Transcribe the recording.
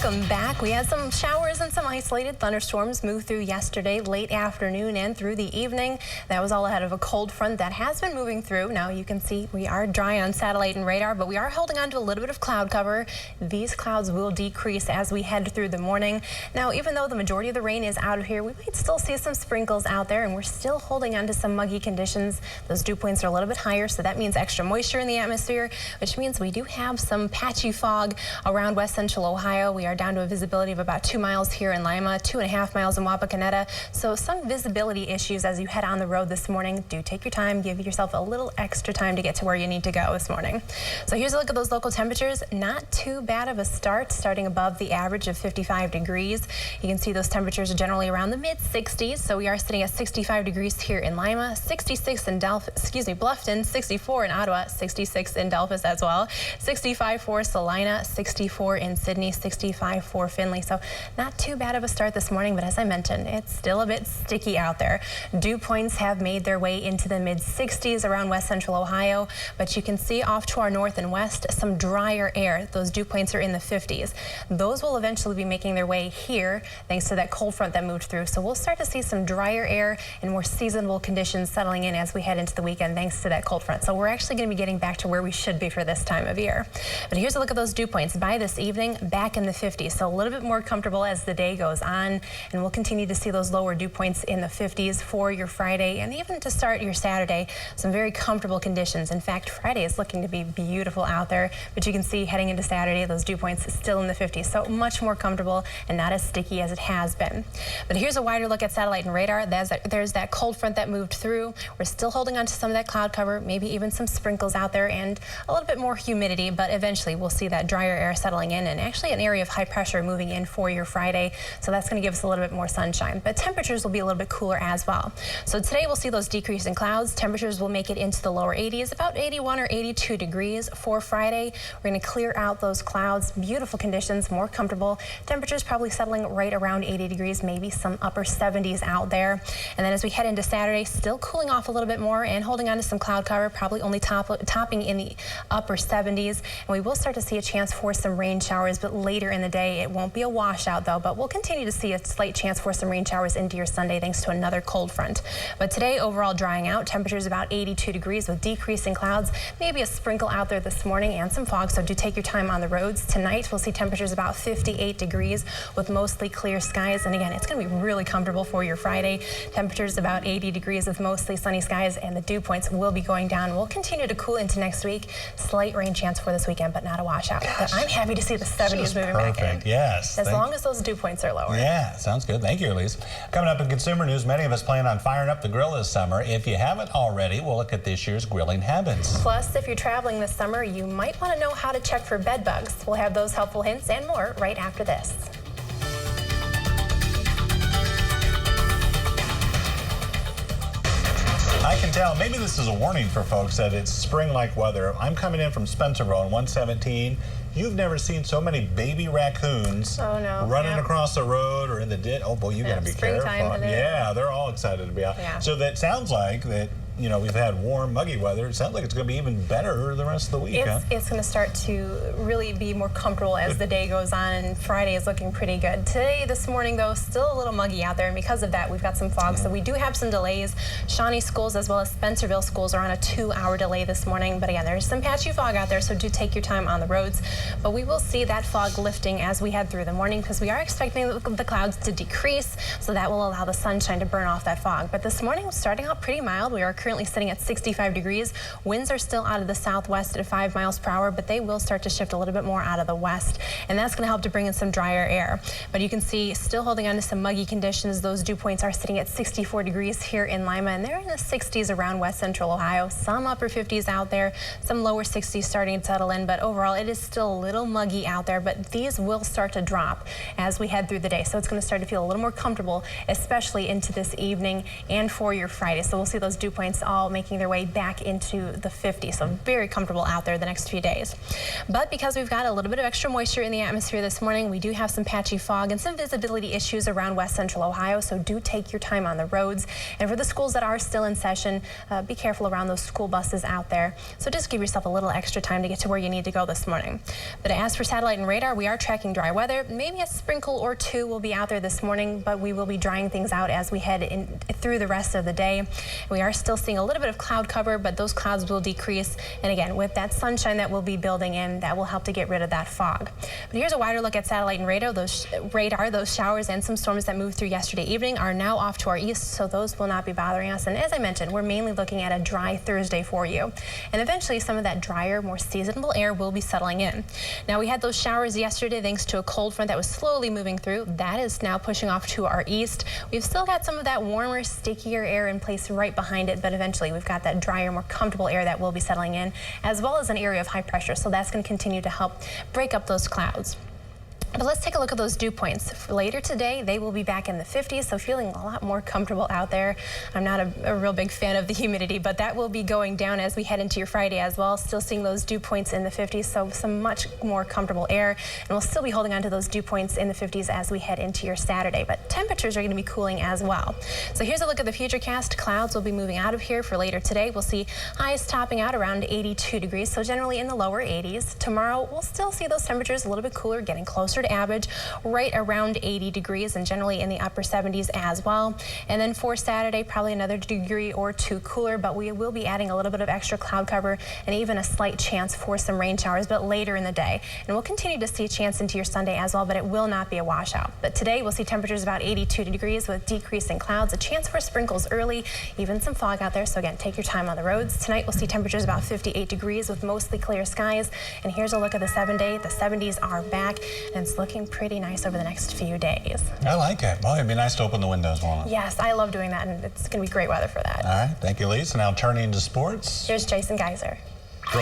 Welcome back. We had some showers and some isolated thunderstorms move through yesterday, late afternoon and through the evening. That was all ahead of a cold front that has been moving through. Now you can see we are dry on satellite and radar, but we are holding on to a little bit of cloud cover. These clouds will decrease as we head through the morning. Now, even though the majority of the rain is out of here, we might still see some sprinkles out there, and we're still holding on to some muggy conditions. Those dew points are a little bit higher, so that means extra moisture in the atmosphere, which means we do have some patchy fog around west central Ohio. We are down to a visibility of about 2 miles here in Lima, 2.5 miles in Wapakoneta. So some visibility issues as you head on the road this morning. Do take your time, give yourself a little extra time to get to where you need to go this morning. So here's a look at those local temperatures. Not too bad of a start, starting above the average of 55 degrees. You can see those temperatures are generally around the mid 60s. So we are sitting at 65 degrees here in Lima, 66 in Bluffton, 64 in Ottawa, 66 in Delphos as well, 65 for Salina, 64 in Sydney, 65 for Findlay. So not too bad of a start this morning, but as I mentioned, it's still a bit sticky out there. Dew points have made their way into the mid 60s around west central Ohio, but you can see off to our north and west some drier air. Those dew points are in the 50s. Those will eventually be making their way here thanks to that cold front that moved through. So we'll start to see some drier air and more seasonable conditions settling in as we head into the weekend thanks to that cold front. So we're actually going to be getting back to where we should be for this time of year. But here's a look at those dew points by this evening, back in the 50s. So a little bit more comfortable as the day goes on, and we'll continue to see those lower dew points in the 50s for your Friday and even to start your Saturday. Some very comfortable conditions. In fact, Friday is looking to be beautiful out there, but you can see heading into Saturday, those dew points still in the 50s. So much more comfortable and not as sticky as it has been. But here's a wider look at satellite and radar. There's that cold front that moved through. We're still holding on to some of that cloud cover, maybe even some sprinkles out there and a little bit more humidity, but eventually we'll see that drier air settling in and actually an area of high pressure moving in for your Friday. So that's going to give us a little bit more sunshine, but temperatures will be a little bit cooler as well. So today we'll see those decrease in clouds. Temperatures will make it into the lower 80s, about 81 or 82 degrees for Friday. We're going to clear out those clouds. Beautiful conditions, more comfortable. Temperatures probably settling right around 80 degrees, maybe some upper 70s out there. And then as we head into Saturday, still cooling off a little bit more and holding on to some cloud cover, probably only topping in the upper 70s. And we will start to see a chance for some rain showers, but later in the day it won't be a washout though, but we'll continue to see a slight chance for some rain showers into your Sunday thanks to another cold front. But today overall drying out, temperatures about 82 degrees with decreasing clouds, maybe a sprinkle out there this morning and some fog, so do take your time on the roads. Tonight we'll see temperatures about 58 degrees with mostly clear skies, and again it's going to be really comfortable for your Friday. Temperatures about 80 degrees with mostly sunny skies, and the dew points will be going down. We'll continue to cool into next week. Slight rain chance for this weekend, but not a washout. But I'm happy to see the 70s moving back in. Yes. As long as those dew points are lower. Yeah, sounds good. Thank you, Elise. Coming up in consumer news, many of us plan on firing up the grill this summer. If you haven't already, we'll look at this year's grilling habits. Plus, if you're traveling this summer, you might want to know how to check for bed bugs. We'll have those helpful hints and more right after this. I can tell, maybe this is a warning for folks that it's spring-like weather. I'm coming in from Spencerville on 117. You've never seen so many baby raccoons running across the road or in the ditch. Oh boy, you got to be careful. Yeah, they're all excited to be out. Yeah. So that sounds like that, you know, we've had warm, muggy weather. It sounds like it's going to be even better the rest of the week. It's going to start to really be more comfortable as the day goes on, and Friday is looking pretty good. Today, this morning, though, still a little muggy out there, and because of that, we've got some fog. So we do have some delays. Shawnee schools as well as Spencerville schools are on a 2-hour delay this morning. But again, there's some patchy fog out there, so do take your time on the roads. But we will see that fog lifting as we head through the morning because we are expecting the clouds to decrease, so that will allow the sunshine to burn off that fog. But this morning, starting out pretty mild. We are currently sitting at 65 degrees. Winds are still out of the southwest at 5 miles per hour, but they will start to shift a little bit more out of the west, and that's going to help to bring in some drier air. But you can see still holding on to some muggy conditions. Those dew points are sitting at 64 degrees here in Lima, and they're in the 60s around west central Ohio. Some upper 50s out there, some lower 60s starting to settle in, but overall it is still a little muggy out there, but these will start to drop as we head through the day. So it's going to start to feel a little more comfortable, especially into this evening and for your Friday. So we'll see those dew points points all making their way back into the 50s. So very comfortable out there the next few days. But because we've got a little bit of extra moisture in the atmosphere this morning, we do have some patchy fog and some visibility issues around west central Ohio. So do take your time on the roads. And for the schools that are still in session, be careful around those school buses out there. So just give yourself a little extra time to get to where you need to go this morning. But as for satellite and radar, we are tracking dry weather. Maybe a sprinkle or two will be out there this morning, but we will be drying things out as we head in through the rest of the day. We are still seeing a little bit of cloud cover, but those clouds will decrease. And again, with that sunshine that will be building in, that will help to get rid of that fog. But here's a wider look at satellite and radar. Those showers and some storms that moved through yesterday evening are now off to our east, so those will not be bothering us. And as I mentioned, we're mainly looking at a dry Thursday for you. And eventually some of that drier, more seasonable air will be settling in. Now, we had those showers yesterday thanks to a cold front that was slowly moving through. That is now pushing off to our east. We've still got some of that warmer, stickier air in place right behind it, but eventually we've got that drier, more comfortable air that will be settling in, as well as an area of high pressure. So that's going to continue to help break up those clouds. But let's take a look at those dew points. For later today, they will be back in the 50s, so feeling a lot more comfortable out there. I'm not a real big fan of the humidity, but that will be going down as we head into your Friday as well. Still seeing those dew points in the 50s, so some much more comfortable air. And we'll still be holding on to those dew points in the 50s as we head into your Saturday. But temperatures are going to be cooling as well. So here's a look at the futurecast. Clouds will be moving out of here for later today. We'll see highs topping out around 82 degrees, so generally in the lower 80s. Tomorrow, we'll still see those temperatures a little bit cooler, getting closer to average, right around 80 degrees and generally in the upper 70s as well. And then for Saturday, probably another degree or two cooler, but we will be adding a little bit of extra cloud cover and even a slight chance for some rain showers, but later in the day. And we'll continue to see a chance into your Sunday as well, but it will not be a washout. But today we'll see temperatures about 82 degrees with decreasing clouds, a chance for sprinkles early, even some fog out there. So again, take your time on the roads. Tonight we'll see temperatures about 58 degrees with mostly clear skies. And here's a look at the 7-day. The 70s are back and it's looking pretty nice over the next few days. I like it. Well, it'd be nice to open the windows, won't it? Yes, I love doing that, and it's going to be great weather for that. All right. Thank you, Lisa. Now turning to sports. Here's Jason Geyser.